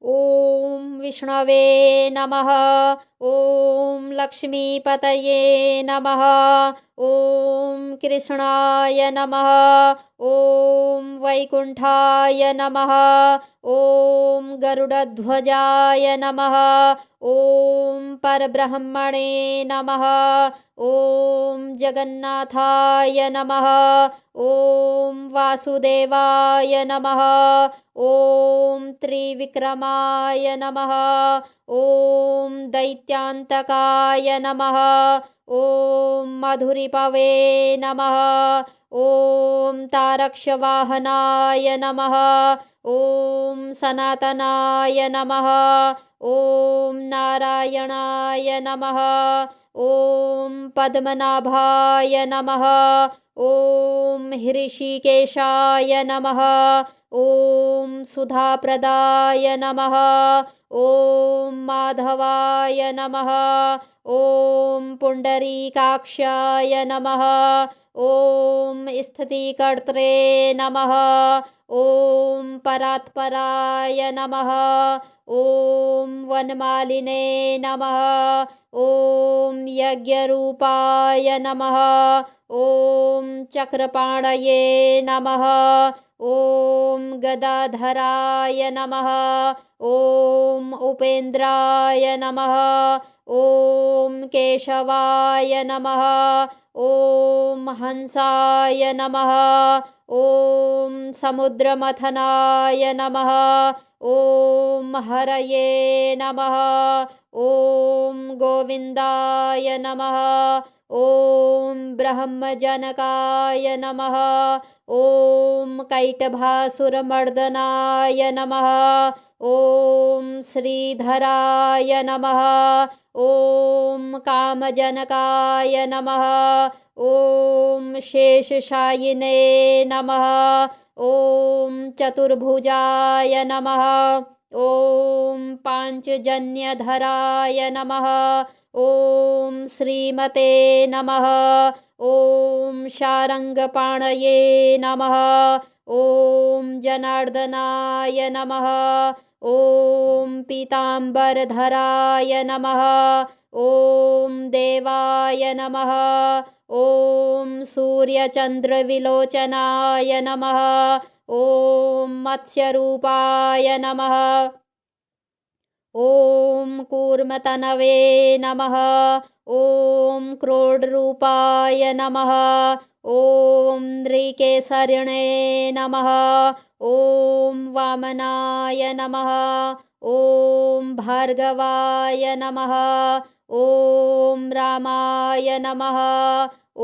ॐ विष्णवे नमः। ॐ लक्ष्मीपतये नमः। ॐ कृष्णाय नमः। ॐ वैकुण्ठाय नमः। ॐ गरुडध्वजाय नमः। ॐ परब्रह्मणे नमः। ॐ जगन्नाथाय नमः। ॐ वासुदेवाय नमः। ॐ त्रिविक्रमाय नमः। ॐ दैत्यान्तकाय नमः। ॐ मधुरिपवे नमः। ॐ तारक्षवाहनाय नमः। ॐ सनातनाय नमः। ॐ नारायणाय नमः। ॐ पद्मनाभाय नमः। ॐ हृषिकेशाय नमः। ॐ सुधाप्रदाय नमः। ॐ माधवाय नमः। ॐ पुण्डरीकाक्षाय नमः। ॐ स्थितिकर्त्रे नमः। ॐ परात्पराय नमः। ॐ वनमालिने नमः। ॐ यज्ञरूपाय नमः। ॐ चक्रपाणये नमः। ॐ गदाधराय नमः। ॐ उपेन्द्राय नमः। ॐ केशवाय नमः। ॐ हंसाय नमः। ॐ समुद्रमथनाय नमः। ॐ हरये नमः। ॐ गोविन्दाय नमः। ॐ ब्रह्मजनकाय नमः। ॐ कैटभासुरमर्दनाय नमः। ॐ श्रीधराय नमः। ॐ कामजनकाय नमः। ॐ शेषशायिने नमः। ॐ चतुर्भुजाय नमः। ॐ पाञ्चजन्यधराय नमः। ॐ श्रीमते नमः। ॐ शारङ्गपाणये नमः। ॐ जनार्दनाय नमः। ॐ पीताम्बरधराय नमः। ॐ देवाय नमः। ॐ सूर्यचन्द्रविलोचनाय नमः। ॐ मत्स्यरूपाय नमः। ॐ कूर्मतनवे नमः। ॐ क्रोडरूपाय नमः। ॐ नृकेसरिणे नमः। ॐ वामनाय नमः। ॐ भार्गवाय नमः। ॐ रामाय नमः।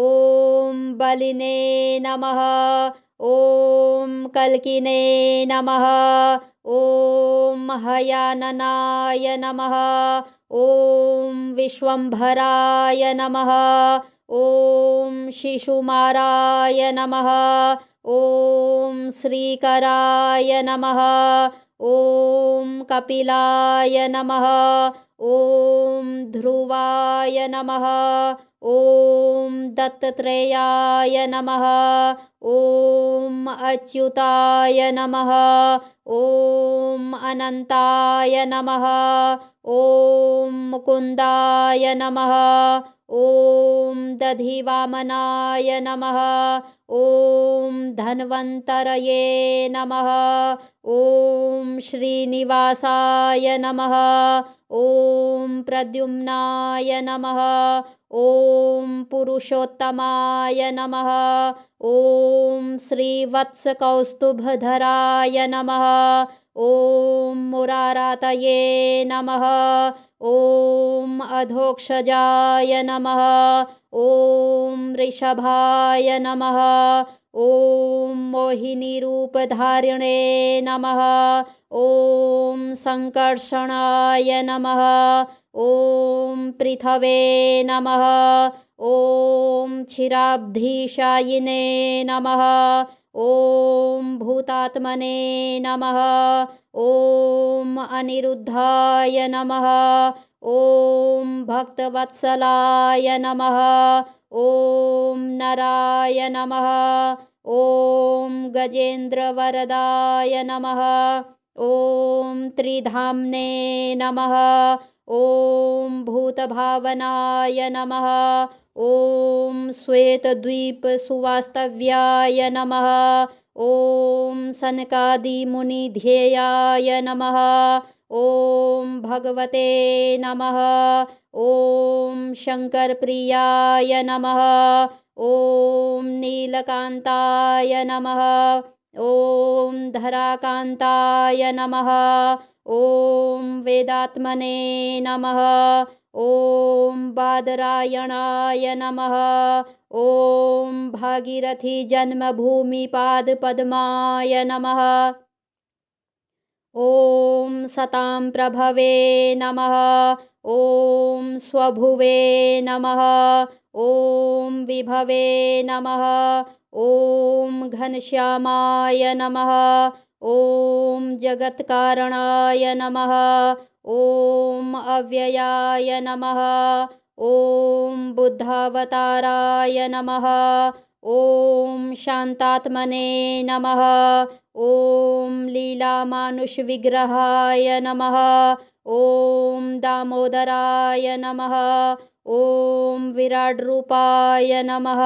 ॐ बलिने नमः। ॐ कल्किने नमः। ॐ हयाननाय नमः। ॐ विश्वम्भराय नमः। ॐ शिशुमाराय नमः। ॐ श्रीकराय नमः। ॐ कपिलाय नमः। ॐ ध्रुवाय नमः। ॐ दत्तात्रेयाय नमः। ॐ अच्युताय नमः। ॐ अनन्ताय नमः। ॐ मुकुन्दाय नमः। ॐ दधिवामनाय नमः। ॐ धन्वन्तरये नमः। ॐ श्रीनिवासाय नमः। ॐ प्रद्युम्नाय नमः। ॐ पुरुषोत्तमाय नमः। ॐ श्रीवत्सकौस्तुभधराय नमः। ॐ मुरारातये नमः। ॐ अधोक्षजाय नमः। ॐ वृषभाय नमः। ॐ मोहिनीरूपधारिणे नमः। ॐ संकर्षणाय नमः। ॐ पृथवे नमः। ॐ क्षीराब्धिशायिने नमः। ॐ भूतात्मने नमः। ॐ अनिरुद्धाय नमः। ॐ भक्तवत्सलाय नमः। ॐ नराय नमः। ॐ गजेन्द्रवरदाय नमः। ॐ त्रिधाम्ने नमः। ॐ भूतभावनाय नमः। ॐ श्वेतद्वीपसुवास्तव्याय नमः। ॐ सनकादिमुनिध्येयाय नमः। ॐ भगवते नमः। ॐ शङ्करप्रियाय नमः। ॐ नीलकान्ताय नमः। ॐ धराकान्ताय नमः। ॐ वेदात्मने नमः। ॐ बादरायणाय नमः। ॐ भागीरथीजन्मभूमिपादपद्माय नमः। ॐ सतां प्रभवे नमः। ॐ स्वभुवे नमः। ॐ विभवे नमः। ॐ घनश्यामाय नमः। ॐ जगत्कारणाय नमः। ॐ अव्ययाय नमः। ॐ बुद्धावताराय नमः। ॐ शान्तात्मने नमः। ॐ लीलामानुषविग्रहाय नमः। ॐ दामोदराय नमः। ॐ विराड्रूपाय नमः।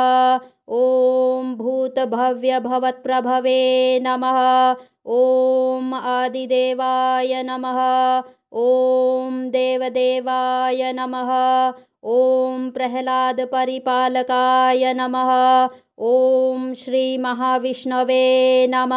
ॐ भूतभव्यभवत्प्रभवे नमः। ॐ आदिदेवाय नमः। ॐ देवदेवाय नमः। ॐ प्रह्लादपरिपालकाय नमः। ॐ श्रीमहाविष्णवे नमः।